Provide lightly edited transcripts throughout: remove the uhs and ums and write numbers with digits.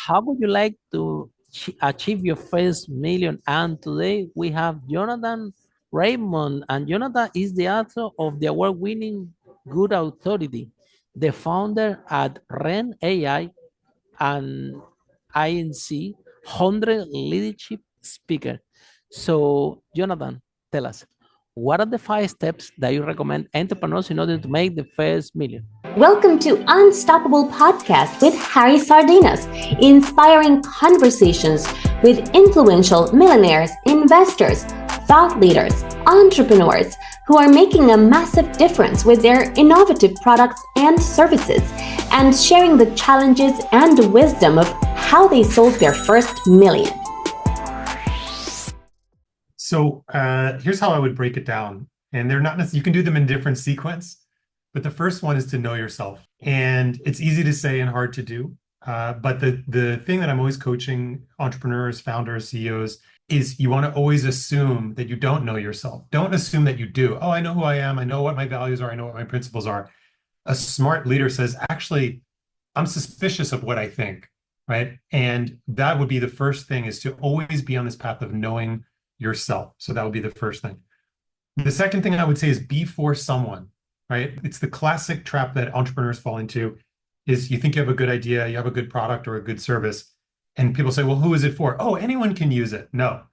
how would you like to achieve your first million? And today we have Jonathan Raymond, and Jonathan is the author of the award-winning Good Authority, the founder at Ren AI and INC 100 leadership speaker. So, Jonathan, tell us, what are the 5 steps that you recommend entrepreneurs in order to make the first million? Welcome to Unstoppable Podcast with Harry Sardinas, inspiring conversations with influential millionaires, investors, thought leaders, entrepreneurs who are making a massive difference with their innovative products and services, and sharing the challenges and wisdom of how they sold their first million. So here's how I would break it down. And they're not necessarily, you can do them in different sequence, but the first one is to know yourself. And it's easy to say and hard to do. But the thing that I'm always coaching entrepreneurs, founders, CEOs is you want to always assume that you don't know yourself. Don't assume that you do. Oh, I know who I am. I know what my values are. I know what my principles are. A smart leader says, actually, I'm suspicious of what I think, right? And that would be the first thing, is to always be on this path of knowing yourself. So that would be the first thing. The second thing I would say is be for someone, right? It's the classic trap that entrepreneurs fall into, is you think you have a good idea, you have a good product or a good service, and people say, well, who is it for? Oh, anyone can use it. No,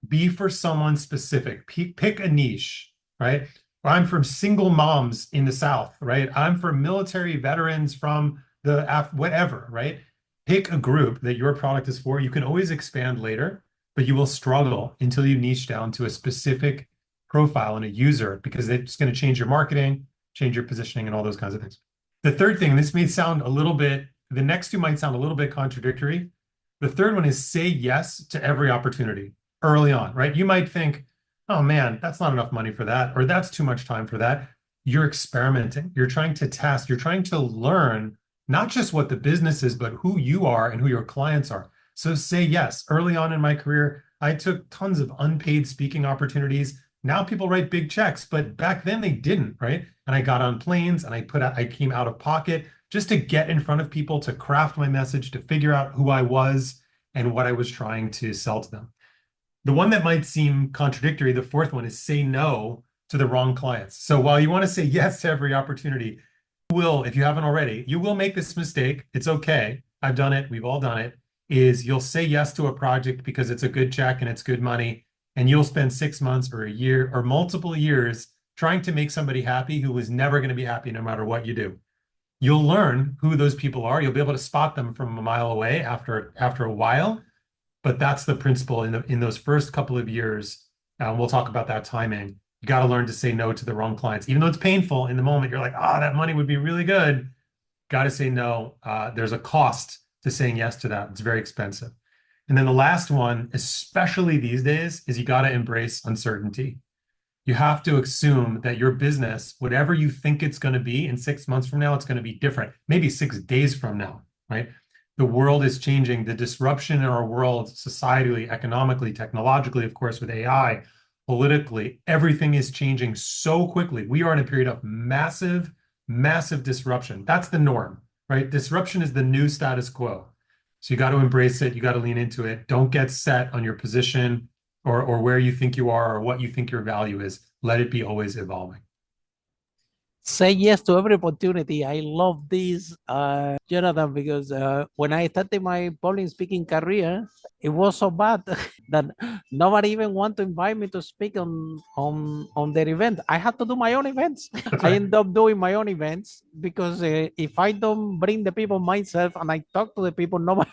be for someone specific. Pick a niche, right? I'm from single moms in the South, right? I'm for military veterans from the whatever, right? Pick a group that your product is for. You can always expand later, but you will struggle until you niche down to a specific profile and a user, because it's going to change your marketing, change your positioning, and all those kinds of things. The third thing, and this may sound a little bit, the next two might sound a little bit contradictory. The third one is say yes to every opportunity early on, right? You might think, oh man, that's not enough money for that, or that's too much time for that. You're experimenting. You're trying to test. You're trying to learn not just what the business is, but who you are and who your clients are. So say yes. Early on in my career, I took tons of unpaid speaking opportunities. Now people write big checks, but back then they didn't, right? And I got on planes and I came out of pocket just to get in front of people, to craft my message, to figure out who I was and what I was trying to sell to them. The one that might seem contradictory, the fourth one, is say no to the wrong clients. So while you want to say yes to every opportunity, you will, if you haven't already, you will make this mistake. It's okay. I've done it. We've all done it. Is you'll say yes to a project because it's a good check and it's good money, and you'll spend 6 months or a year or multiple years trying to make somebody happy who is never going to be happy no matter what you do. You'll learn who those people are. You'll be able to spot them from a mile away after a while, but that's the principle in those first couple of years. We'll talk about that timing. You got to learn to say no to the wrong clients. Even though it's painful in the moment, you're like, that money would be really good. Got to say no. There's a cost to saying yes to that. It's very expensive. And then the last one, especially these days, is you got to embrace uncertainty. You have to assume that your business, whatever you think it's going to be in 6 months from now, it's going to be different. Maybe 6 days from now, right? The world is changing. The disruption in our world, societally, economically, technologically, of course, with AI, politically, everything is changing so quickly. We are in a period of massive, massive disruption. That's the norm, right? Disruption is the new status quo. So you got to embrace it. You got to lean into it. Don't get set on your position or where you think you are or what you think your value is. Let it be always evolving. Say yes to every opportunity. I love this, Jonathan, because when I started my public speaking career, it was so bad that nobody even wanted to invite me to speak on their event. I had to do my own events. That's I right. end up doing my own events because if I don't bring the people myself and I talk to the people, nobody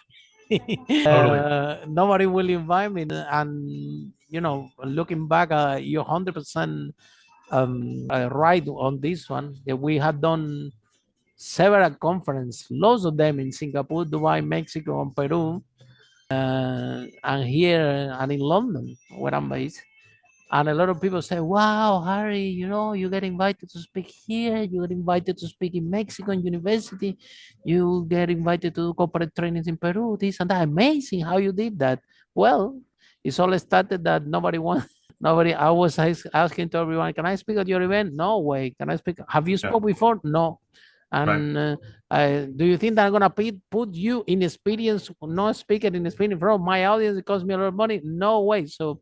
Totally. nobody will invite me. And looking back, you're 100% right on this one. That we have done several conferences, lots of them in Singapore, Dubai, Mexico, and Peru, and here and in London, where I'm based. And a lot of people say, wow, Harry, you get invited to speak here, you get invited to speak in Mexican university, you get invited to do corporate trainings in Peru, this and that. Amazing how you did that. Well, it's all started that nobody wants, nobody, I was asking to everyone, can I speak at your event? No way. Can I speak? Have you Yeah. spoke before? No. And do you think that I'm gonna put you in experience, not speaking in experience from my audience? It costs me a lot of money. No way. So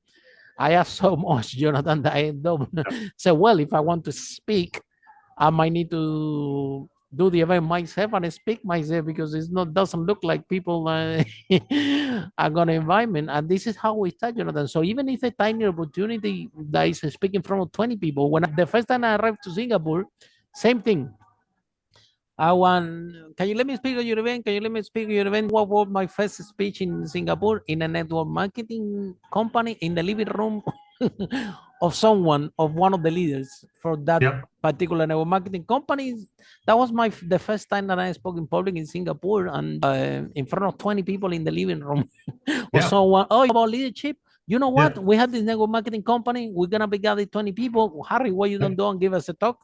I have so much, Jonathan, that I don't say, well, if I want to speak, I might need to do the event myself and speak myself because it's not doesn't look like people are gonna invite me. And this is how we start, Jonathan. So even if a tiny opportunity that is speaking in front of 20 people, when the first time I arrived to Singapore, same thing. I want, can you let me speak at your event? Can you let me speak at your event? What was my first speech in Singapore in a network marketing company in the living room of someone, of one of the leaders for that particular network marketing company? That was the first time that I spoke in public in Singapore and in front of 20 people in the living room of someone. Oh, about leadership. You know what? We have this network marketing company. We're gonna be gathering 20 people. Harry, why you don't do and give us a talk?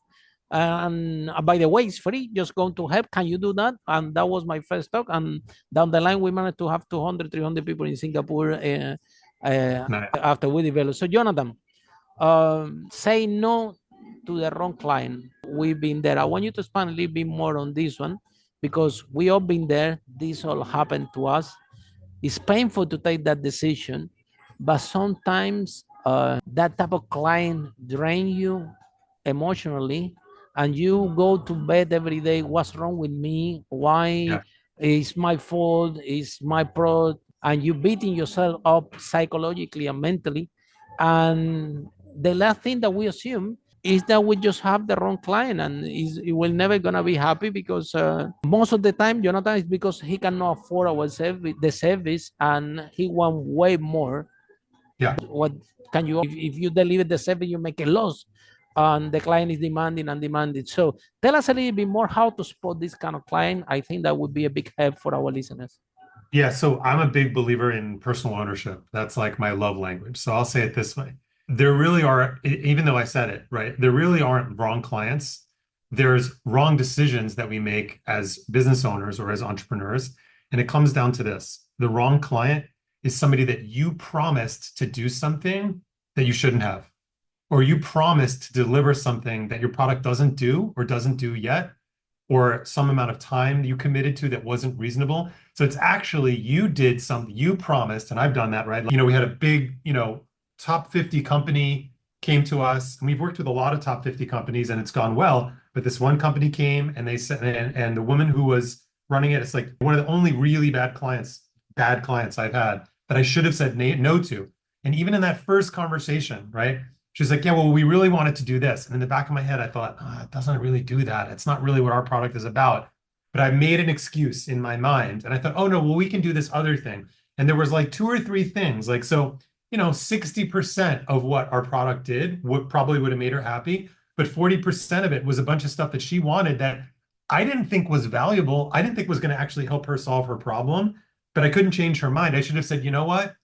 And by the way, it's free, just going to help. Can you do that? And that was my first talk. And down the line, we managed to have 200, 300 people in Singapore after we developed. So, Jonathan, say no to the wrong client. We've been there. I want you to expand a little bit more on this one because we all been there. This all happened to us. It's painful to take that decision, but sometimes that type of client drain you emotionally, and you go to bed every day. What's wrong with me? Why is my fault? Is my product? And you beating yourself up psychologically and mentally. And the last thing that we assume is that we just have the wrong client and it will never gonna be happy because most of the time, Jonathan, is because he cannot afford our service, the service, and he want way more. What can you, if you deliver the service, you make a loss, and the client is demanding and demanding. So tell us a little bit more how to spot this kind of client. I think that would be a big help for our listeners. Yeah, so I'm a big believer in personal ownership. That's like my love language. So I'll say it this way. There really are, even though I said it, right? There really aren't wrong clients. There's wrong decisions that we make as business owners or as entrepreneurs. And it comes down to this. The wrong client is somebody that you promised to do something that you shouldn't have, or you promised to deliver something that your product doesn't do or doesn't do yet, or some amount of time you committed to that wasn't reasonable. So it's actually you did something you promised, and I've done that, right? We had a big, top 50 company came to us, and we've worked with a lot of top 50 companies, and it's gone well. But this one company came, and they said, and the woman who was running it, it's like one of the only really bad clients I've had that I should have said no to. And even in that first conversation, right? She's like, yeah, well, we really wanted to do this. And in the back of my head, I thought, it doesn't really do that. It's not really what our product is about. But I made an excuse in my mind. And I thought, oh, no, well, we can do this other thing. And there was like 2 or 3 things. Like, so, 60% of what our product did probably would have made her happy. But 40% of it was a bunch of stuff that she wanted that I didn't think was valuable. I didn't think was going to actually help her solve her problem. But I couldn't change her mind. I should have said, you know what?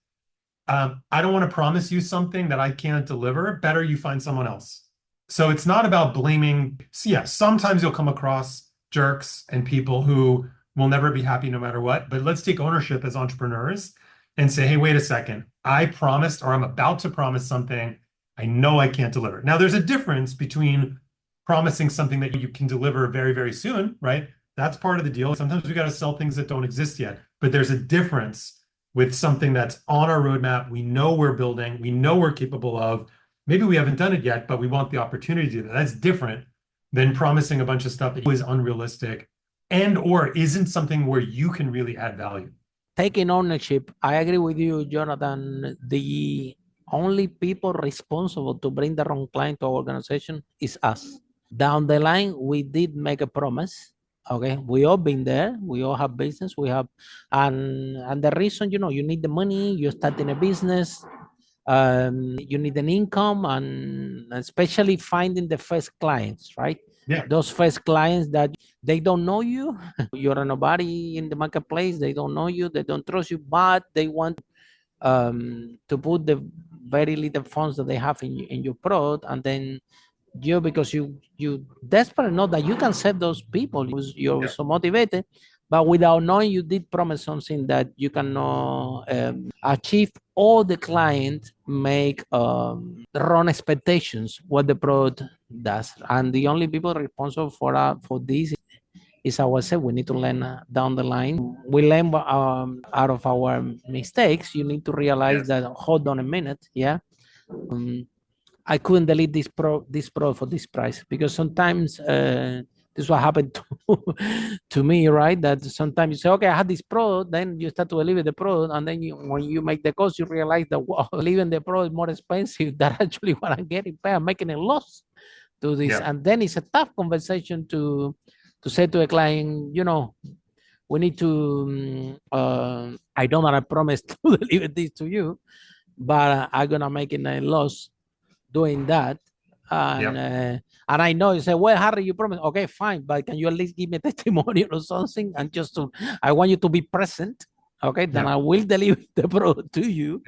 I don't want to promise you something that I can't deliver. Better you find someone else. So it's not about blaming. So yeah, sometimes you'll come across jerks and people who will never be happy no matter what. But let's take ownership as entrepreneurs and say, hey, wait a second. I promised, or I'm about to promise something I know I can't deliver. Now, there's a difference between promising something that you can deliver very, very soon, right? That's part of the deal. Sometimes we got to sell things that don't exist yet. But there's a difference with something that's on our roadmap. We know we're building, we know we're capable of. Maybe we haven't done it yet, but we want the opportunity to do that. That's different than promising a bunch of stuff that is unrealistic and or isn't something where you can really add value. Taking ownership, I agree with you, Jonathan. The only people responsible to bring the wrong client to our organization is us. Down the line, we did make a promise. Okay, we all been there. We all have business. We have, and the reason, you need the money. You're starting a business. You need an income, and especially finding the first clients, right? Yeah. Those first clients that they don't know you. You're a nobody in the marketplace. They don't know you. They don't trust you, but they want to put the very little funds that they have in your product, and then because you desperate know that you can serve those people. You're so motivated, but without knowing you did promise something that you cannot achieve. All the client make wrong expectations what the product does, and the only people responsible for this Is I was said, we need to learn down the line. We learn out of our mistakes. You need to realize that, hold on a minute, yeah. I couldn't delete this pro for this price, because sometimes this is what happened to me, right? That sometimes you say, okay, I had this pro, then you start to leave the pro, and then when you make the cost, you realize that, wow, leaving the pro is more expensive than actually what I'm getting paid. I'm making a loss to this, and then it's a tough conversation to say to a client, we need to. I don't want to promise to deliver this to you, but I'm gonna make a loss doing that. And I know you say, well, Harry, you promised. Okay, fine, but can you at least give me a testimonial or something? And I want you to be present. Okay, then I will deliver the product to you.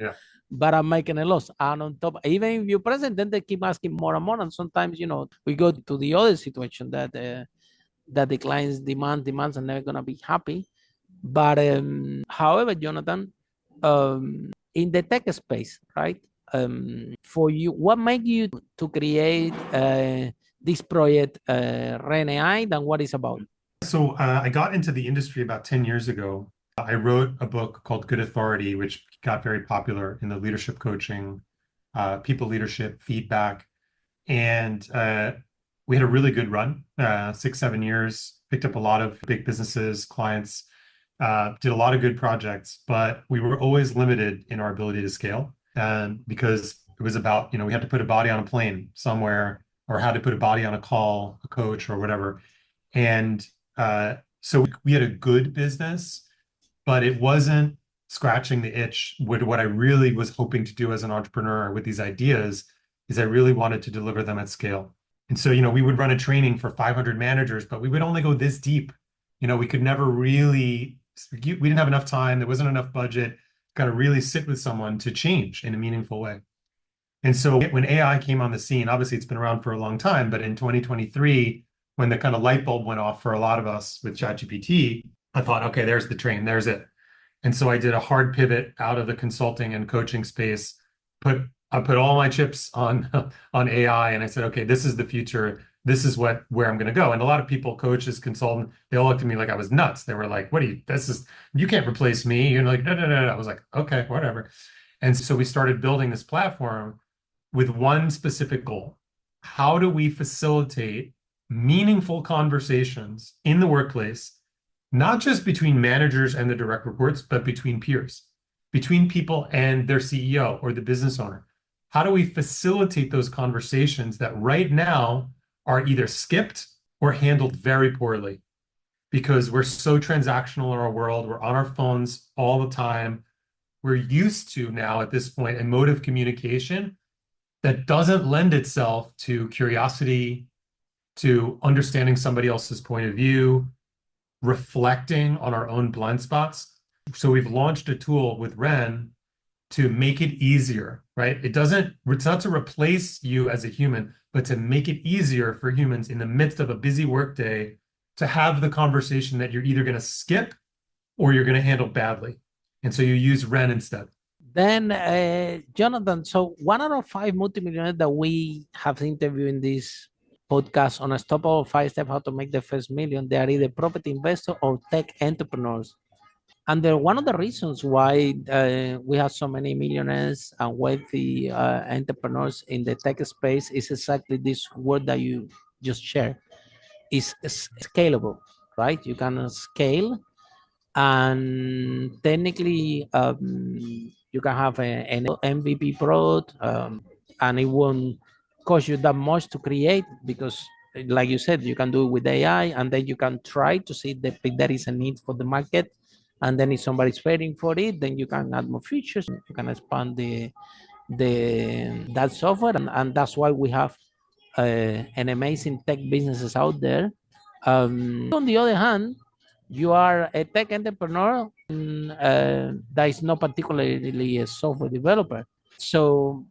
But I'm making a loss. And on top, even if you're present, then they keep asking more and more. And sometimes, we go to the other situation that the clients demands, and they're gonna be happy. But however, Jonathan, in the tech space, right? For you, what made you to create this project, Ren AI, and what it's about? So I got into the industry about 10 years ago. I wrote a book called Good Authority, which got very popular in the leadership coaching, people leadership, feedback. And we had a really good run, 6-7 years, picked up a lot of big businesses, clients, did a lot of good projects, but we were always limited in our ability to scale. Because it was about, we had to put a body on a plane somewhere, or had to put a body on a call, a coach or whatever. And so we had a good business, but it wasn't scratching the itch. What I really was hoping to do as an entrepreneur with these ideas is I really wanted to deliver them at scale. And so, we would run a training for 500 managers, but we would only go this deep. We could never really, we didn't have enough time. There wasn't enough budget. Got to really sit with someone to change in a meaningful way. And so when AI came on the scene, obviously it's been around for a long time, but in 2023, when the kind of light bulb went off for a lot of us with ChatGPT, I thought, okay, there's the train, there's it. And so I did a hard pivot out of the consulting and coaching space, I put all my chips on AI, and I said, okay, this is the future. This is where I'm going to go. And a lot of people, coaches, consultants, they all looked at me like I was nuts. They were like, you can't replace me. Like, no. I was like, okay, whatever. And so we started building this platform with one specific goal. How do we facilitate meaningful conversations in the workplace, not just between managers and the direct reports, but between peers, between people and their CEO or the business owner? How do we facilitate those conversations that right now are either skipped or handled very poorly? Because we're so transactional in our world, we're on our phones all the time. We're used to now at this point emotive communication that doesn't lend itself to curiosity, to understanding somebody else's point of view, reflecting on our own blind spots. So we've launched a tool with Ren to make it easier, right? It's not to replace you as a human, but to make it easier for humans in the midst of a busy workday to have the conversation that you're either going to skip or you're going to handle badly. And so you use Ren instead. Then, Jonathan, so 1 out of 5 multimillionaires that we have interviewed in this podcast on Unstoppable 5 Steps How to Make the First Million, they are either property investors or tech entrepreneurs. And one of the reasons why we have so many millionaires and wealthy entrepreneurs in the tech space is exactly this word that you just shared. Is scalable, right? You can scale, and technically you can have an MVP product, and it won't cost you that much to create, because like you said, you can do it with AI, and then you can try to see if there is a need for the market. And then if somebody's paying for it, then you can add more features. You can expand that software, and that's why we have an amazing tech businesses out there. On the other hand, you are a tech entrepreneur that is not particularly a software developer. So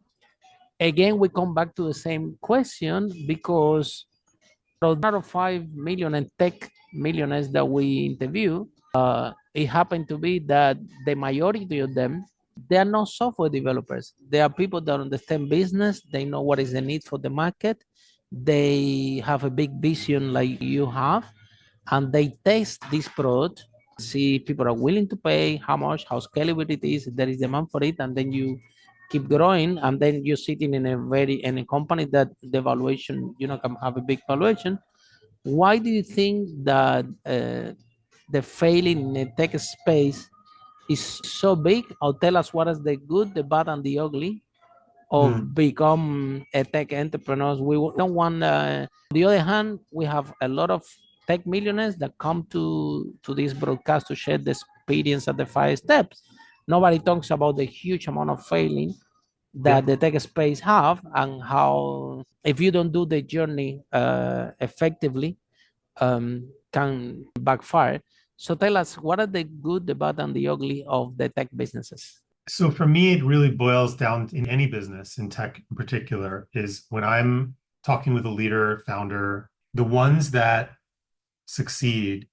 again, we come back to the same question, because out of 5 million and tech millionaires that we interview, it happened to be that the majority of them, they are not software developers. They are people that understand business. They know what is the need for the market. They have a big vision like you have, and they test this product, see if people are willing to pay, how much, how scalable it is, if there is demand for it, and then you keep growing, and then you're sitting in a company that the valuation, can have a big valuation. Why do you think that the failing in the tech space is so big? Or tell us what is the good, the bad, and the ugly of become a tech entrepreneurs. We don't want. On the other hand, we have a lot of tech millionaires that come to this broadcast to share the experience of the 5 steps. Nobody talks about the huge amount of failing that the tech space have, and how if you don't do the journey effectively, can backfire. So tell us, what are the good, the bad, and the ugly of the tech businesses? So for me, it really boils down in any business, in tech in particular, is when I'm talking with a leader, founder, the ones that succeed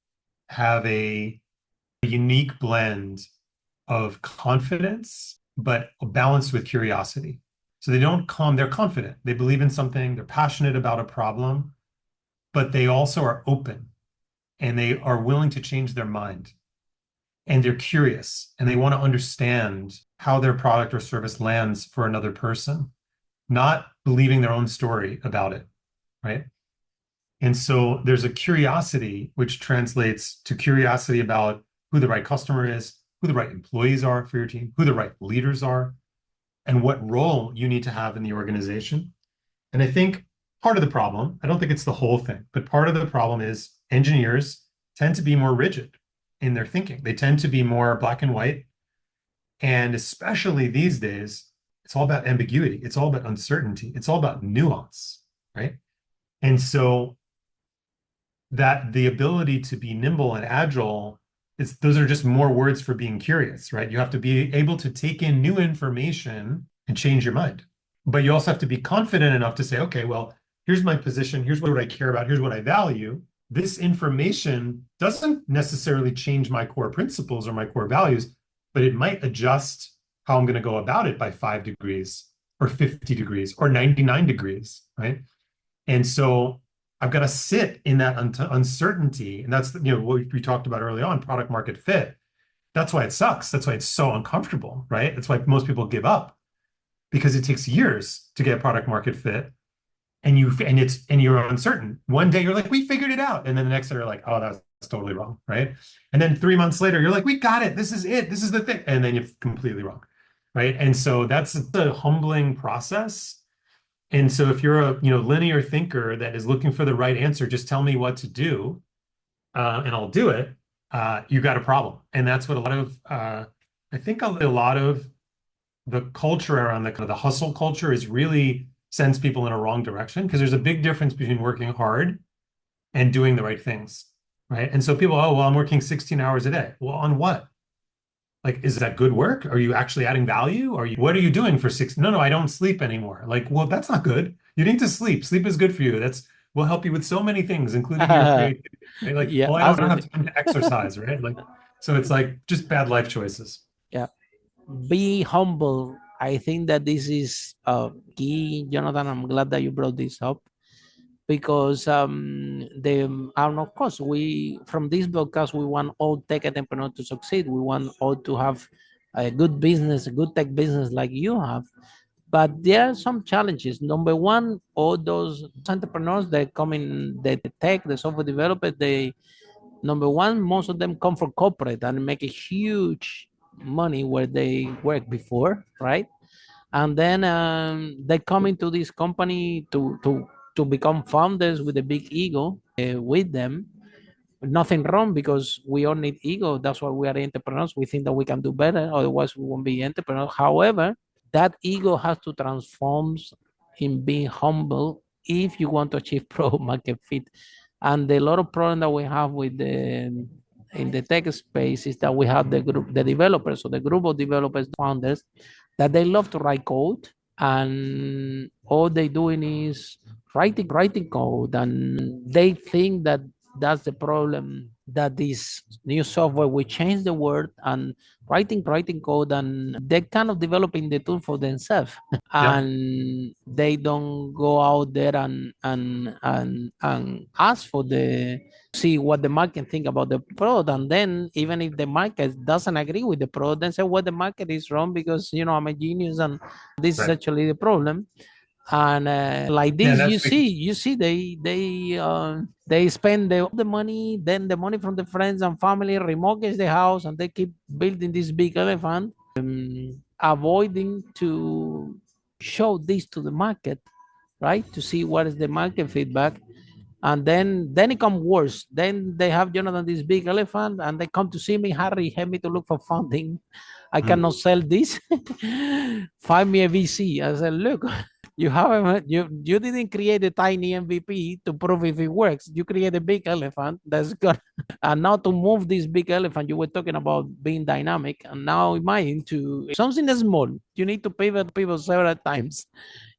have a unique blend of confidence, but balanced with curiosity. So they don't come, they're confident. They believe in something, they're passionate about a problem, but they also are open and they are willing to change their mind. And they're curious and they want to understand how their product or service lands for another person, not believing their own story about it, right? And so there's a curiosity which translates to curiosity about who the right customer is, who the right employees are for your team, who the right leaders are, and what role you need to have in the organization. And I think part of the problem, I don't think it's the whole thing, but part of the problem is engineers tend to be more rigid in their thinking. They tend to be more black and white. And especially these days, it's all about ambiguity. It's all about uncertainty. It's all about nuance, right? And so that the ability to be nimble and agile, those are just more words for being curious, right? You have to be able to take in new information and change your mind. But you also have to be confident enough to say, okay, well, here's my position. Here's what I care about. Here's what I value. This information doesn't necessarily change my core principles or my core values, but it might adjust how I'm going to go about it by 5 degrees or 50 degrees or 99 degrees, right? And so I've got to sit in that uncertainty. And that's, what we talked about early on, product market fit. That's why it sucks. That's why it's so uncomfortable, right? That's why most people give up, because it takes years to get product market fit. And you're uncertain. One day you're like, we figured it out. And then the next day you're like, oh, that's totally wrong, right? And then 3 months later, you're like, we got it. This is it. This is the thing. And then you're completely wrong, right? And so that's the humbling process. And so if you're a linear thinker that is looking for the right answer, just tell me what to do, and I'll do it. You got a problem. And that's what I think a lot of the culture around the hustle culture is really sends people in a wrong direction, because there's a big difference between working hard and doing the right things, right? And so people, oh, well, I'm working 16 hours a day. Well, on what? Like, is that good work? Are you actually adding value? What are you doing for 6? No, I don't sleep anymore. Like, well, that's not good. You need to sleep. Sleep is good for you. Will help you with so many things, including your creativity. Right? Like, Yeah, well, I don't have time to exercise, right? Like, so it's like just bad life choices. yeah. Be humble. I think that this is key, Jonathan. I'm glad that you brought this up, because and of course, we from this broadcast we want all tech entrepreneurs to succeed. We want all to have a good business, a good tech business like you have. But there are some challenges. Number one, all those entrepreneurs that come in the tech, the software developers, number one, most of them come from corporate and make a huge money where they worked before, right? And then they come into this company to become founders with a big ego with them. Nothing wrong, because we all need ego. That's why we are entrepreneurs. We think that we can do better. Otherwise, we won't be entrepreneurs. However, that ego has to transform in being humble if you want to achieve product market fit. And the lot of problem that we have with the in the tech space is that we have the developers, so the group of developers, founders, that they love to write code, and all they doing is writing code, and they think that that's the problem, that this new software will change the world, and writing code, and they kind of developing the tool for themselves. Yep. And they don't go out there and ask for the see what the market think about the product. And then even if the market doesn't agree with the product, then say, well, the market is wrong because I'm a genius, and this is Right. actually the problem. And like Yeah, this, and that's they spend the money, then the money from the friends and family, remortgage the house, and they keep building this big elephant, avoiding to show this to the market, right? To see what is the market feedback. And then it comes worse. Then they have Jonathan this big elephant, and they come to see me, Harry, help me to look for funding. I mm, cannot sell this. Find me a VC. I said, look, you haven't you didn't create a tiny MVP to prove if it works. You create a big elephant that's good. And now to move this big elephant, you were talking about being dynamic, and now imagine to something that's small. You need to pivot several times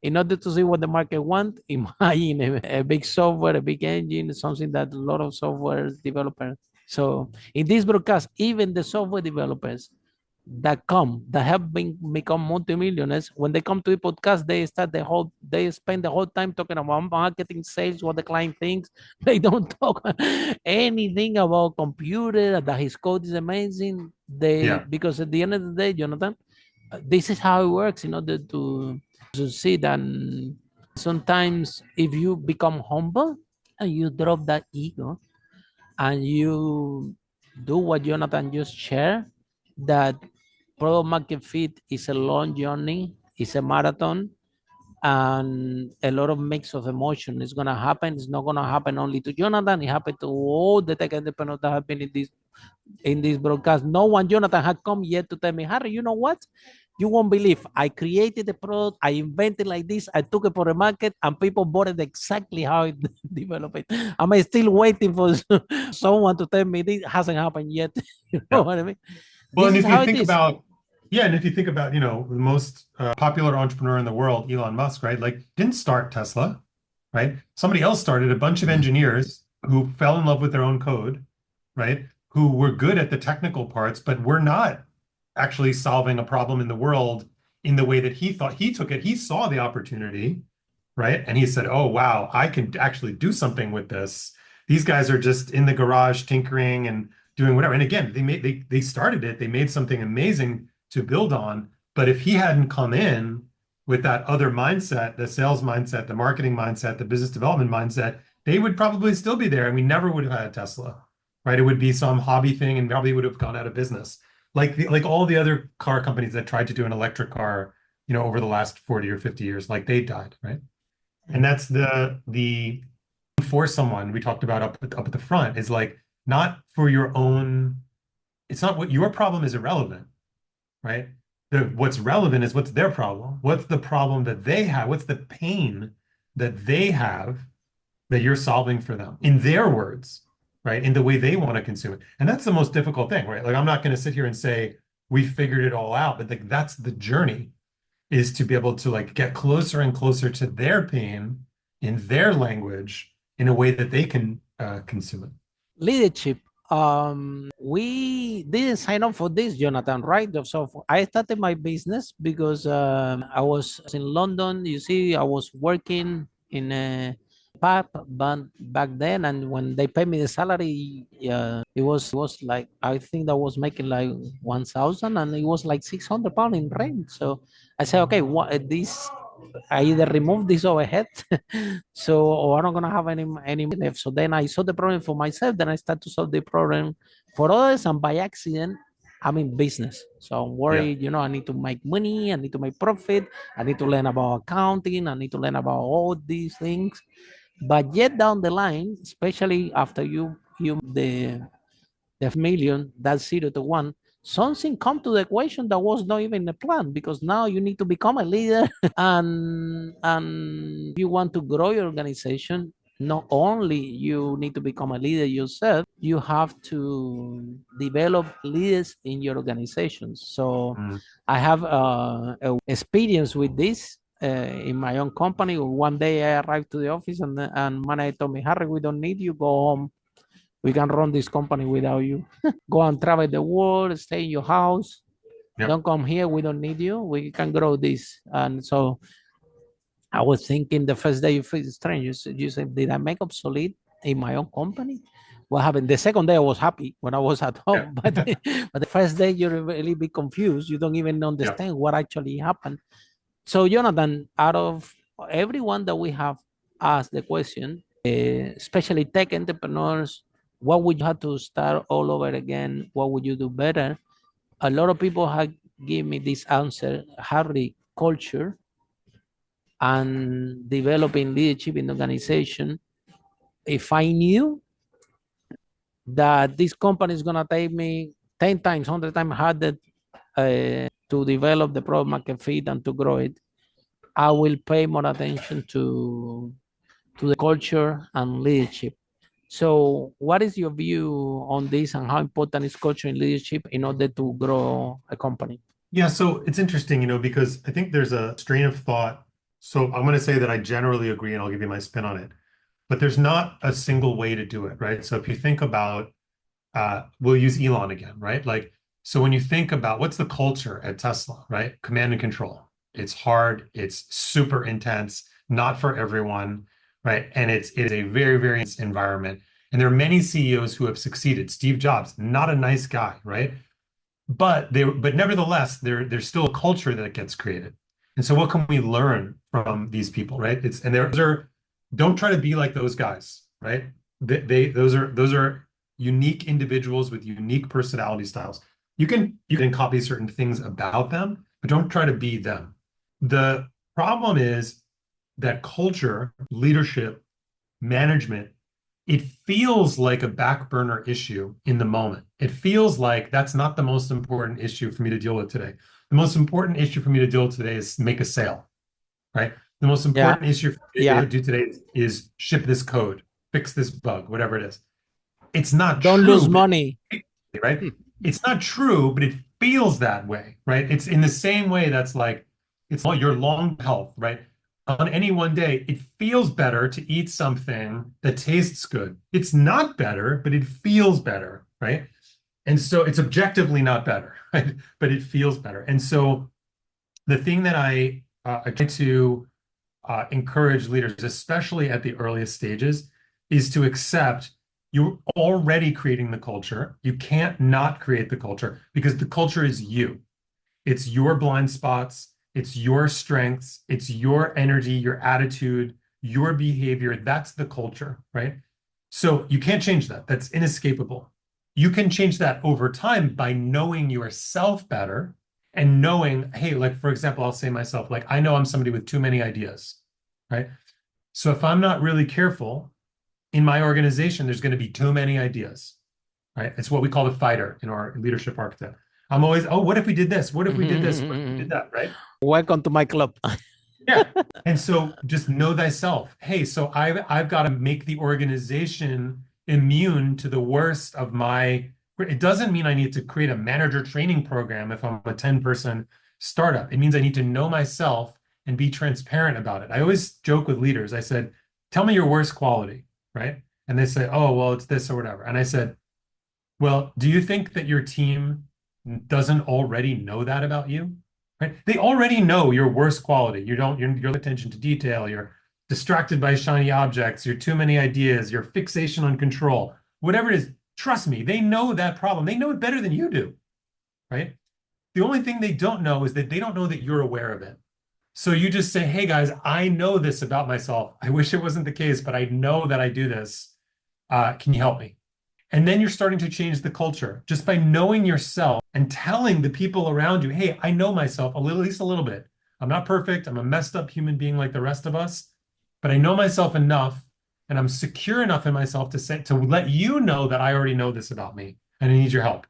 in order to see what the market want. Imagine a big software, a big engine, something that a lot of software developers. So in this broadcast, even the software developers that have become multimillionaires, when they come to the podcast, they spend the whole time talking about marketing, sales, what the client thinks. They don't talk anything about computer, that his code is amazing. They yeah. Because at the end of the day, Jonathan, this is how it works in order to succeed. And sometimes if you become humble and you drop that ego and you do what Jonathan just shared, that product market fit is a long journey, it's a marathon, and a lot of mix of emotion is going to happen. It's not going to happen only to Jonathan, it happened to all the tech entrepreneurs that have been in this broadcast. No one, Jonathan, had come yet to tell me, Harry, you know what? You won't believe. I created the product. I invented like this. I took it for the market, and people bought it exactly how it developed. Am I still waiting for someone to tell me this hasn't happened yet? You know Yeah. what I mean? Well, This and is if you how it think is. about, yeah, and if you think about, the most popular entrepreneur in the world, Elon Musk, right? Like, didn't start Tesla, right? Somebody else started, a bunch of engineers who fell in love with their own code, right? Who were good at the technical parts, but were not actually solving a problem in the world in the way that he thought. He took it, he saw the opportunity, right? And he said, "Oh, wow, I can actually do something with this. These guys are just in the garage tinkering and doing whatever." And again, they started it, they made something amazing to build on. But if he hadn't come in with that other mindset, the sales mindset, the marketing mindset, the business development mindset, they would probably still be there, and we never would have had a Tesla, right? It would be some hobby thing and probably would have gone out of business. Like all the other car companies that tried to do an electric car, over the last 40 or 50 years, like they died, right? And that's the for someone we talked about up at the front is like not for your own. It's not what your problem is irrelevant, right? What's relevant is what's their problem. What's the problem that they have? What's the pain that they have that you're solving for them in their words, right? In the way they want to consume it. And that's the most difficult thing, right? Like I'm not going to sit here and say we figured it all out, but like that's the journey, is to be able to like get closer and closer to their pain in their language in a way that they can consume it. Leadership. We didn't sign up for this, Jonathan, right? So I started my business because I was in London. You see, I was working in a pub back then, and when they paid me the salary, it was like, I think that was making like 1,000, and it was like 600 pounds in rent. So I said, okay, what this? I either remove this overhead, so or I'm not gonna have any left. So then I solved the problem for myself. Then I start to solve the problem for others, and by accident, I'm in business. So I'm Yeah. worried. I need to make money. I need to make profit. I need to learn about accounting. I need to learn about all these things. But yet down the line, especially after you the million, that's 0 to 1, something come to the equation that was not even a plan, because now you need to become a leader. And if you want to grow your organization, not only you need to become a leader yourself, you have to develop leaders in your organization. So Mm. I have a experience with this in my own company. One day I arrived to the office, and manager told me, Harry, we don't need you, go home. We can run this company without you. Go and travel the world, stay in your house. Yep. Don't come here. We don't need you. We can grow this. And so I was thinking the first day you feel strange. You said, did I make obsolete in my own company? What happened? The second day I was happy when I was at Yeah. home, but the first day you really be confused. You don't even Yeah. understand what actually happened. So Jonathan, out of everyone that we have asked the question, especially tech entrepreneurs, what would you have to start all over again? What would you do better? A lot of people have given me this answer: Harry, culture and developing leadership in the organization. If I knew that this company is going to take me 10 times, 100 times harder to develop the product market fit and to grow it, I will pay more attention to the culture and leadership. So, what is your view on this and how important is culture and leadership in order to grow a company? Yeah, so it's interesting, because I think there's a strain of thought. So I'm going to say that I generally agree, and I'll give you my spin on it. But there's not a single way to do it, right? So if you think about, we'll use Elon again, right? Like, so when you think about what's the culture at Tesla, right? Command and control. It's hard, it's super intense, not for everyone, right? And it is a very, very intense environment. And there are many CEOs who have succeeded. Steve Jobs, not a nice guy, right? But nevertheless, there's still a culture that gets created. And so what can we learn from these people, right? Don't try to be like those guys, right? Those are unique individuals with unique personality styles. You can copy certain things about them, but don't try to be them. The problem is that culture, leadership, management, it feels like a back burner issue in the moment. It feels like that's not the most important issue for me to deal with today. The most important issue for me to deal with today is make a sale, right? The most Yeah, important issue for me yeah. to do today is ship this code, fix this bug, whatever it is. It's not Don't lose true, money. right? It's not true, but it feels that way, right? It's in the same way that's like, it's your long health, right? On any one day, it feels better to eat something that tastes good. It's not better, but it feels better, right? And so it's objectively not better, right? But it feels better. And so the thing that I try to encourage leaders, especially at the earliest stages, is to accept you're already creating the culture. You can't not create the culture because the culture is you. It's your blind spots, it's your strengths, it's your energy, your attitude, your behavior. That's the culture, right? So you can't change that. That's inescapable. You can change that over time by knowing yourself better and knowing, hey, like for example, I'll say myself, like I know I'm somebody with too many ideas, right? So if I'm not really careful in my organization, there's going to be too many ideas, right? It's what we call the fighter in our leadership architect. I'm always, oh, what if we did this? What if we did this? What if we did that, right? Welcome to my club. Yeah. And so just know thyself. Hey, so I've got to make the organization immune to the worst of my. It doesn't mean I need to create a manager training program if I'm a 10-person startup. It means I need to know myself and be transparent about it. I always joke with leaders. I said, tell me your worst quality, right? And they say, oh, well, it's this or whatever. And I said, well, do you think that your team doesn't already know that about you? Right? They already know your worst quality. You're attention to detail, you're distracted by shiny objects, you're too many ideas, your fixation on control, whatever it is, trust me, they know that problem. They know it better than you do, right? The only thing they don't know is that they don't know that you're aware of it. So you just say, hey guys, I know this about myself. I wish it wasn't the case, but I know that I do this. Can you help me? And then you're starting to change the culture just by knowing yourself and telling the people around you, hey, I know myself at least a little bit. I'm not perfect. I'm a messed up human being like the rest of us, but I know myself enough and I'm secure enough in myself to let you know that I already know this about me and I need your help.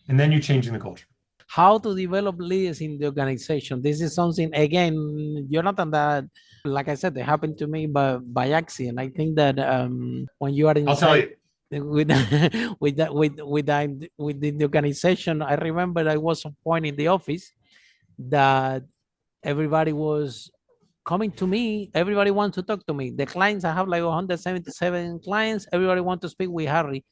And then you're changing the culture. How to develop leaders in the organization. This is something, again, Jonathan, that, like I said, it happened to me by accident. I think that when you are I'll tell inside you. with with the organization, I remember I was a point in the office that everybody was coming to me. Everybody wants to talk to me. The clients, I have like 177 clients. Everybody wants to speak with Harry.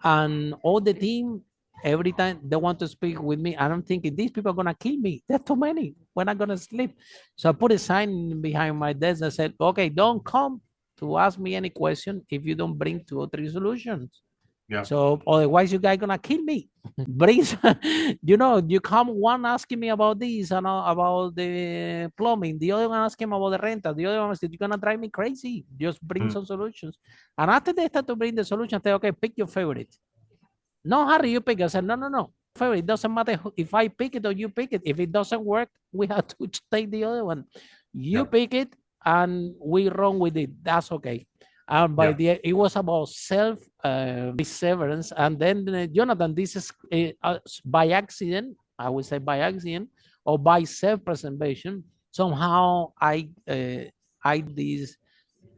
And all the team, every time they want to speak with me, and I'm thinking, these people are going to kill me. There's too many. When I'm going to sleep. So I put a sign behind my desk that said, okay, don't come to ask me any question if you don't bring 2 or 3 solutions. Yeah. So otherwise, you guys gonna kill me. Bring, you come one asking me about this and about the plumbing, the other one asking about the rental, the other one said, you're gonna drive me crazy. Just bring some solutions. And after they start to bring the solution, they say, okay, pick your favorite. No, Harry, you pick it. I said, no. Favorite. It doesn't matter if I pick it or you pick it. If it doesn't work, we have to take the other one. You pick it and we run with it. That's okay. And by the it was about self severance. And then Jonathan, this is by accident. I would say by accident or by self preservation. Somehow I these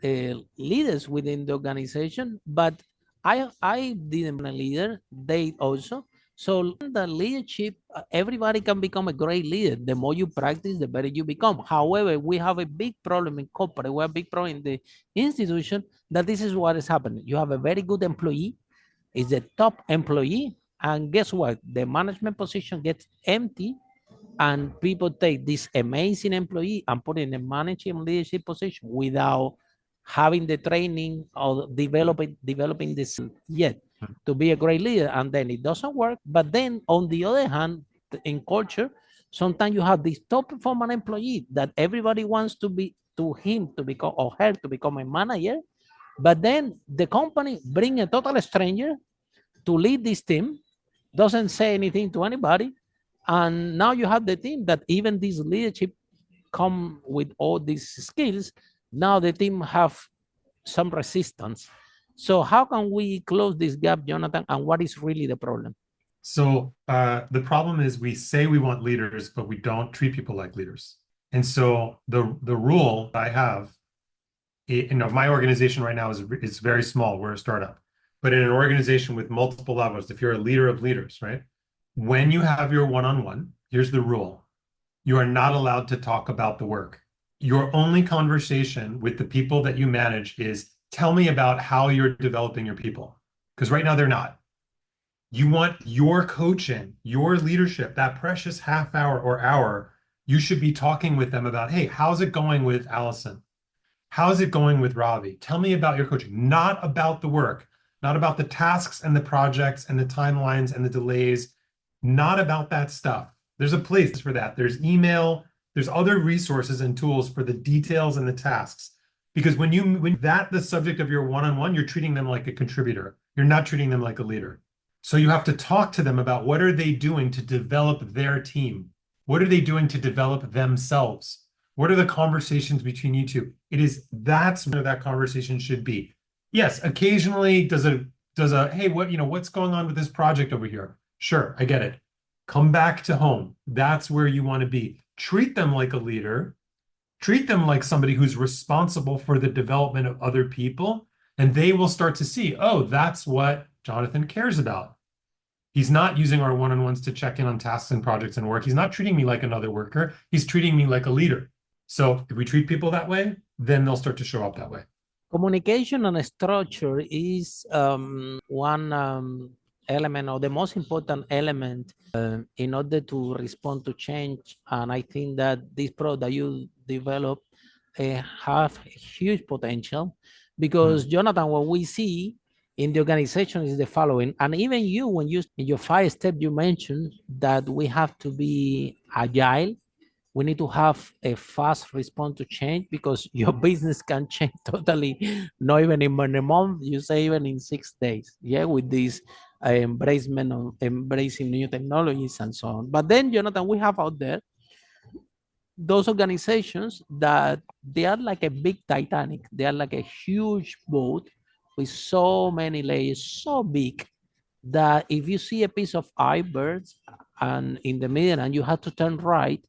leaders within the organization, but I didn't a leader. They also. So the leadership, everybody can become a great leader. The more you practice, the better you become. However, we have a big problem in corporate. We have a big problem in the institution that this is what is happening. You have a very good employee, is the top employee, and guess what? The management position gets empty and people take this amazing employee and put in a managing leadership position without having the training or developing this yet to be a great leader, and then it doesn't work. But then on the other hand, in culture, sometimes you have this top performing employee that everybody wants to him to become or her to become a manager, but then the company bring a total stranger to lead this team, doesn't say anything to anybody, and now you have the team that even this leadership come with all these skills. Now the team have some resistance. So how can we close this gap, Jonathan? And what is really the problem? So the problem is we say we want leaders, but we don't treat people like leaders. And so the rule I have, my organization right now is very small. We're a startup. But in an organization with multiple levels, if you're a leader of leaders, right? When you have your one-on-one, here's the rule. You are not allowed to talk about the work. Your only conversation with the people that you manage is, tell me about how you're developing your people. Because right now they're not. You want your coaching, your leadership, that precious half hour or hour, you should be talking with them about, hey, how's it going with Allison? How's it going with Ravi? Tell me about your coaching, not about the work, not about the tasks and the projects and the timelines and the delays, not about that stuff. There's a place for that. There's email, there's other resources and tools for the details and the tasks. Because when that's the subject of your one-on-one, you're treating them like a contributor. You're not treating them like a leader. So you have to talk to them about what are they doing to develop their team? What are they doing to develop themselves? What are the conversations between you two? That's where that conversation should be. Yes, occasionally does a hey, what's going on with this project over here? Sure, I get it. Come back to home. That's where you want to be. Treat them like a leader. Treat them like somebody who's responsible for the development of other people, and they will start to see, oh, that's what Jonathan cares about. He's not using our one-on-ones to check in on tasks and projects and work. He's not treating me like another worker. He's treating me like a leader. So if we treat people that way, then they'll start to show up that way. Communication and structure is one element or the most important element in order to respond to change. And I think that this product that you develop have huge potential because Jonathan, what we see in the organization is the following. And even you, when you in your 5 step, you mentioned that we have to be agile. We need to have a fast response to change because your business can change totally, not even in a month, you say even in 6 days. Yeah, with this embracing new technologies and so on. But then, Jonathan, we have out there those organizations that they are like a big Titanic. They are like a huge boat with so many layers, so big that if you see a piece of iceberg and in the middle and you have to turn right,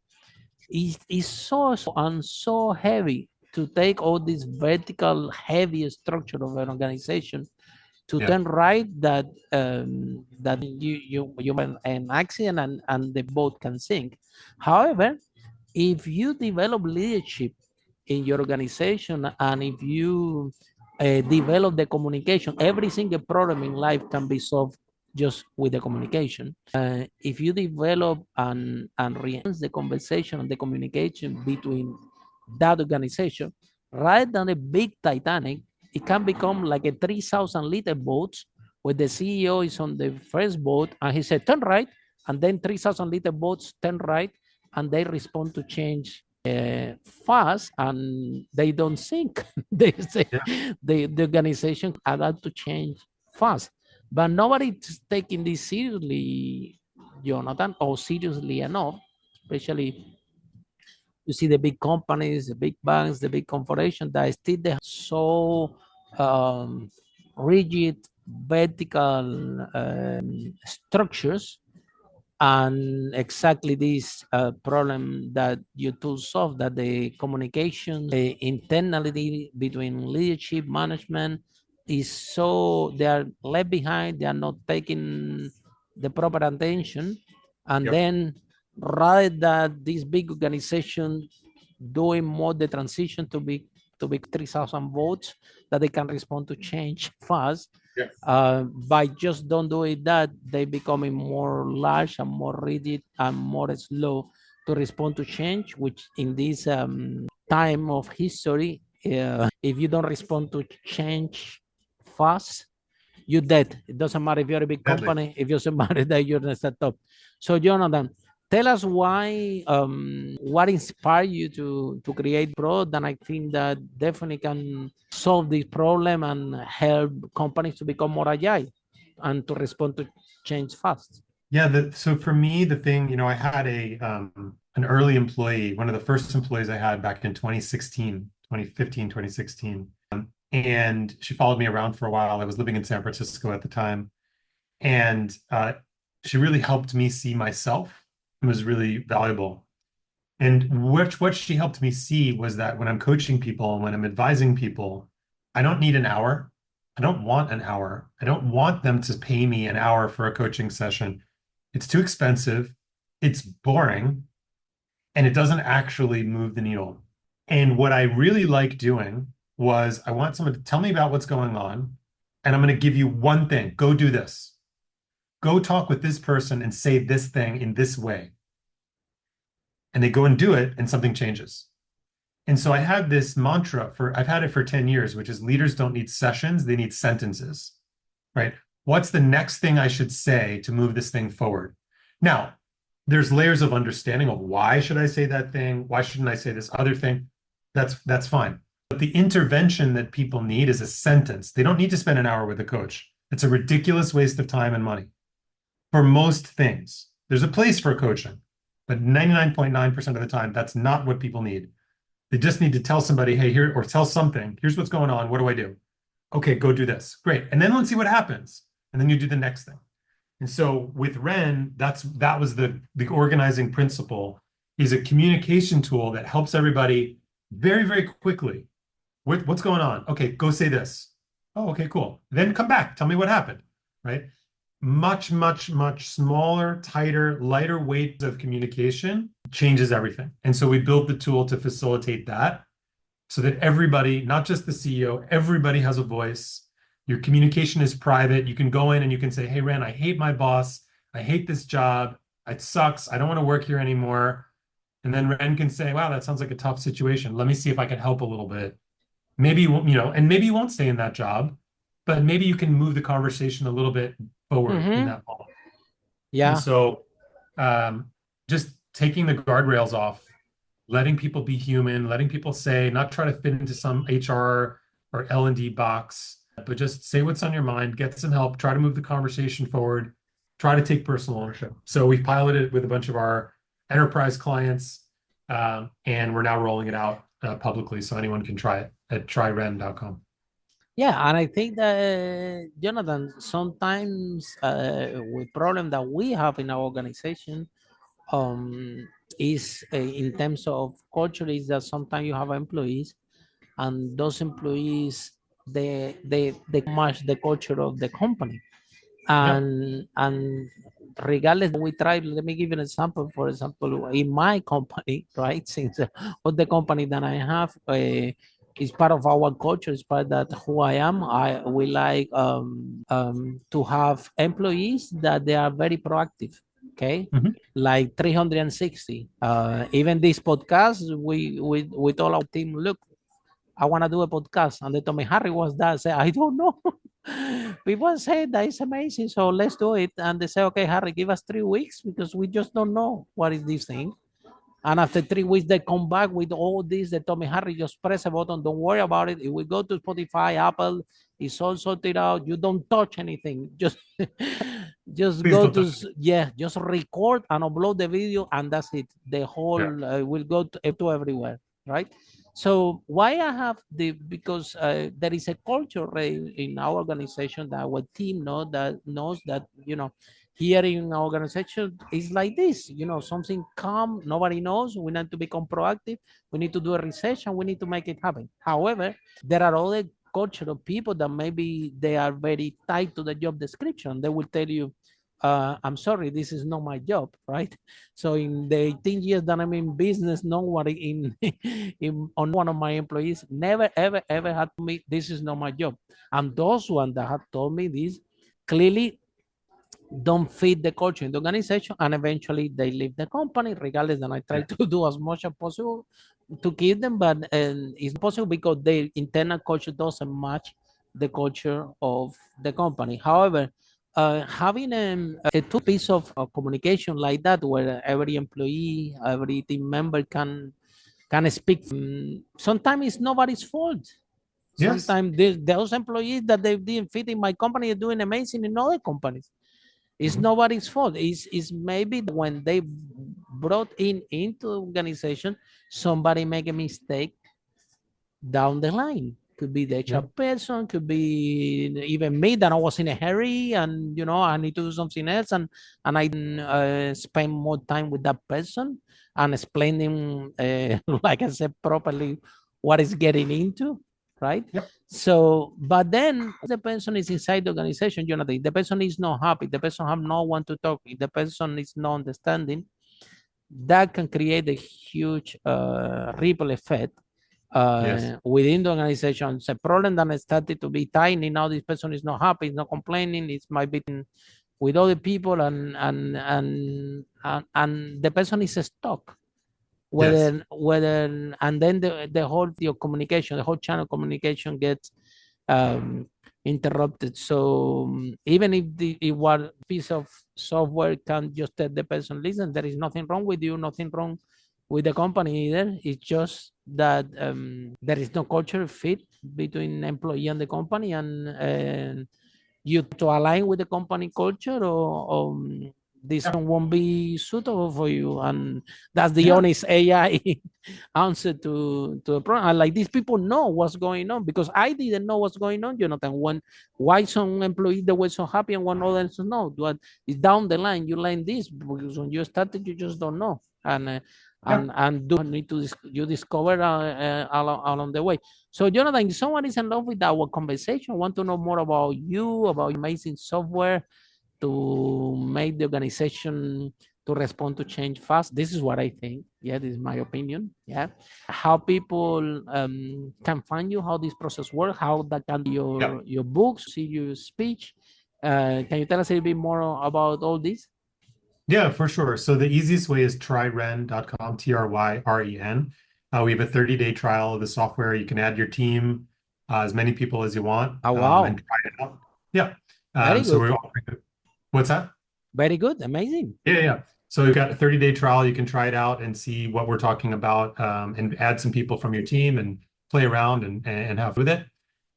it's so heavy to take all this vertical heavy structure of an organization to turn right that you an accident and the boat can sink. However, if you develop leadership in your organization and if you develop the communication. Every single problem in life can be solved just with the communication. If you develop and enhance the conversation and the communication between that organization, rather than a big Titanic, it can become like a 3,000-liter boat where the CEO is on the first boat and he said, turn right, and then 3,000-liter boats turn right, and they respond to change fast and they don't sink. They say the organization adapt to change fast, but nobody's taking this seriously, Jonathan, or seriously enough. Especially, you see the big companies, the big banks, the big corporations that still they have so rigid vertical structures, and exactly this problem that you two solve, that the communication internally between leadership management is so they are left behind, they are not taking the proper attention, and then rather that this big organization doing more the transition to be 3,000 votes that they can respond to change fast. By just don't doing that, they becoming more large and more rigid and more slow to respond to change, which in this time of history, if you don't respond to change fast, you're dead. It doesn't matter if you're a big company, if you're somebody that you're in a startup. So, Jonathan, tell us why, what inspired you to create Broad, and I think that definitely can solve this problem and help companies to become more agile and to respond to change fast. Yeah, so for me, the thing, I had an early employee, one of the first employees I had back in 2016, 2015, 2016. And she followed me around for a while. I was living in San Francisco at the time. And she really helped me see myself. It was really valuable. And what she helped me see was that when I'm coaching people and when I'm advising people, I don't need an hour. I don't want an hour. I don't want them to pay me an hour for a coaching session. It's too expensive. It's boring. And it doesn't actually move the needle. And what I really like doing was I want someone to tell me about what's going on. And I'm going to give you one thing. Go do this. Go talk with this person and say this thing in this way. And they go and do it, and something changes. And so I had this mantra I've had it for 10 years, which is leaders don't need sessions, they need sentences, right? What's the next thing I should say to move this thing forward? Now, there's layers of understanding of why should I say that thing? Why shouldn't I say this other thing? That's fine. But the intervention that people need is a sentence. They don't need to spend an hour with a coach. It's a ridiculous waste of time and money. For most things, there's a place for coaching, but 99.9% of the time, that's not what people need. They just need to tell somebody, hey, here, or tell something, here's what's going on. What do I do? Okay, go do this. Great. And then let's see what happens. And then you do the next thing. And so with Ren, that was the organizing principle, is a communication tool that helps everybody very, very quickly. What's going on? Okay, go say this. Oh, okay, cool. Then come back. Tell me what happened, right? Much, much, much smaller, tighter, lighter weight of communication changes everything. And so we built the tool to facilitate that so that everybody, not just the CEO, everybody has a voice. Your communication is private. You can go in and you can say, hey, Ren, I hate my boss. I hate this job. It sucks. I don't want to work here anymore. And then Ren can say, wow, that sounds like a tough situation. Let me see if I can help a little bit. Maybe, and maybe you won't stay in that job, but maybe you can move the conversation a little bit forward in that moment. Yeah. And so just taking the guardrails off, letting people be human, letting people say, not try to fit into some HR or L&D box, but just say what's on your mind, get some help, try to move the conversation forward, try to take personal ownership. So we've piloted it with a bunch of our enterprise clients, and we're now rolling it out publicly so anyone can try it at tryren.com. Yeah, and I think that, Jonathan, sometimes with problem that we have in our organization is in terms of culture, is that sometimes you have employees, and those employees they match the culture of the company, and regardless, we try. Let me give you an example. For example, in my company, right, since of the company that I have, It's part of our culture. It's part that who I am. We like to have employees that they are very proactive. Okay, like 360. Even this podcast, we told our team, look, I want to do a podcast, and they told me, Harry, what's that? I said, I don't know. People say that it's amazing, so let's do it. And they say, okay, Harry, give us 3 weeks because we just don't know what is this thing. And after 3 weeks, they come back with all this. They told me, Harry, just press a button. Don't worry about it. If we go to Spotify, Apple, it's all sorted out. You don't touch anything. Just, just Please go don't to, touch it. just record and upload the video, and that's it. The whole will go to everywhere, right? So why I have because there is a culture in our organization that our team knows that here in our organization is like this, something calm, nobody knows. We need to become proactive. We need to do a research and we need to make it happen. However, there are other cultural people that maybe they are very tied to the job description. They will tell you, I'm sorry, this is not my job, right? So in the 18 years that I'm in business, nobody on one of my employees never, ever, ever had told me, this is not my job. And those ones that have told me this clearly don't fit the culture in the organization, and eventually they leave the company regardless. And I try to do as much as possible to keep them, but it's possible because their internal culture doesn't match the culture of the company. However, having a two piece of communication like that, where every employee, every team member can speak, sometimes it's nobody's fault. Sometimes those employees that they didn't fit in my company are doing amazing in other companies. It's nobody's fault. It's maybe when they brought into the organization, somebody make a mistake down the line. Could be the HR person, could be even me that I was in a hurry and I need to do something else, and I spend more time with that person and explaining, like I said, properly what is getting into, right? So, but then the person is inside the organization, Jonathan. The person is not happy. The person have no one to talk. The person is not understanding. That can create a huge ripple effect within the organization. It's a problem that started to be tiny. Now this person is not happy, is not complaining. It might be with other people, and the person is stuck. Whether and then the whole your communication, the whole channel communication gets interrupted. So even if one piece of software can just tell the person, listen, there is nothing wrong with you, nothing wrong with the company either. It's just that there is no culture fit between employee and the company, and you to align with the company culture, or this one won't be suitable for you. And that's the honest AI answer to a problem. And like these people know what's going on, because I didn't know what's going on, Jonathan. Why some employees they were so happy and one others no. But it's down the line. You learn this because when you started, you just don't know. And do need to you discover along the way. So Jonathan, if someone is in love with our conversation, want to know more about you, about amazing software to make the organization to respond to change fast. This is what I think. Yeah, this is my opinion. Yeah, how people can find you, how this process works, how that can be your books, see your speech. Can you tell us a little bit more about all this? Yeah, for sure. So the easiest way is tryren.com, Tryren. We have a 30-day trial of the software. You can add your team, as many people as you want, Oh, wow. and try it out. Yeah. Very So good. we're offering, what's that? Very good. Amazing. Yeah. So we've got a 30-day trial. You can try it out and see what we're talking about, and add some people from your team and play around and have with it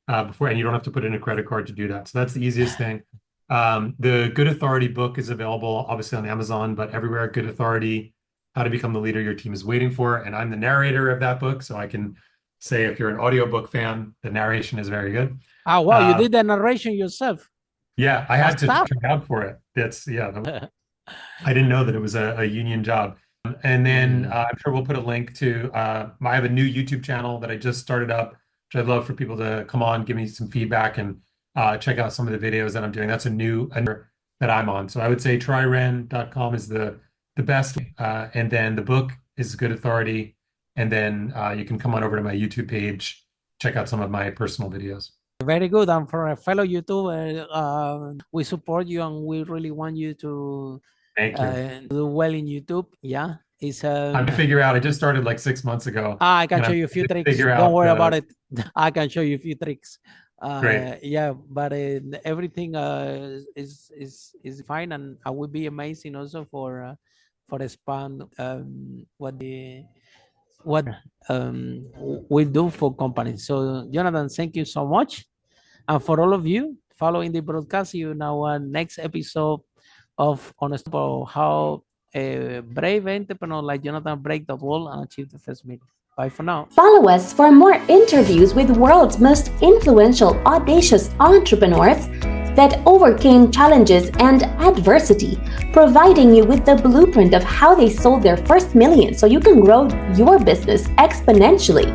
and you don't have to put in a credit card to do that. So that's the easiest thing. The Good Authority book is available, obviously, on Amazon, but everywhere. Good Authority, How to Become the Leader Your Team is Waiting For. And I'm the narrator of that book. So I can say, if you're an audiobook fan, the narration is very good. Oh, wow. You did the narration yourself. Yeah, I had to try out for it. I didn't know that it was a union job. And then I'm sure we'll put a link to, I have a new YouTube channel that I just started up, which I'd love for people to come on, give me some feedback, and check out some of the videos that I'm doing. That's a new that I'm on. So I would say tryren.com is the best. And then the book is Good Authority. And then you can come on over to my YouTube page, check out some of my personal videos. Very good. And for a fellow YouTuber, we support you and we really want you to Thank you. do well in YouTube. Yeah. It's I'm to figure out. I just started like 6 months ago. I can and show I'm you a few trying to tricks. figure Don't out worry the- about it. I can show you a few tricks. Great. Yeah, but everything is fine, and it would be amazing also for expand what we do for companies. So Jonathan, thank you so much, and for all of you following the broadcast, see you in our next episode of Unstoppable, how a brave entrepreneur like Jonathan break the wall and achieve the first million. Bye for now. Follow us for more interviews with world's most influential, audacious entrepreneurs that overcame challenges and adversity, providing you with the blueprint of how they sold their first million so you can grow your business exponentially.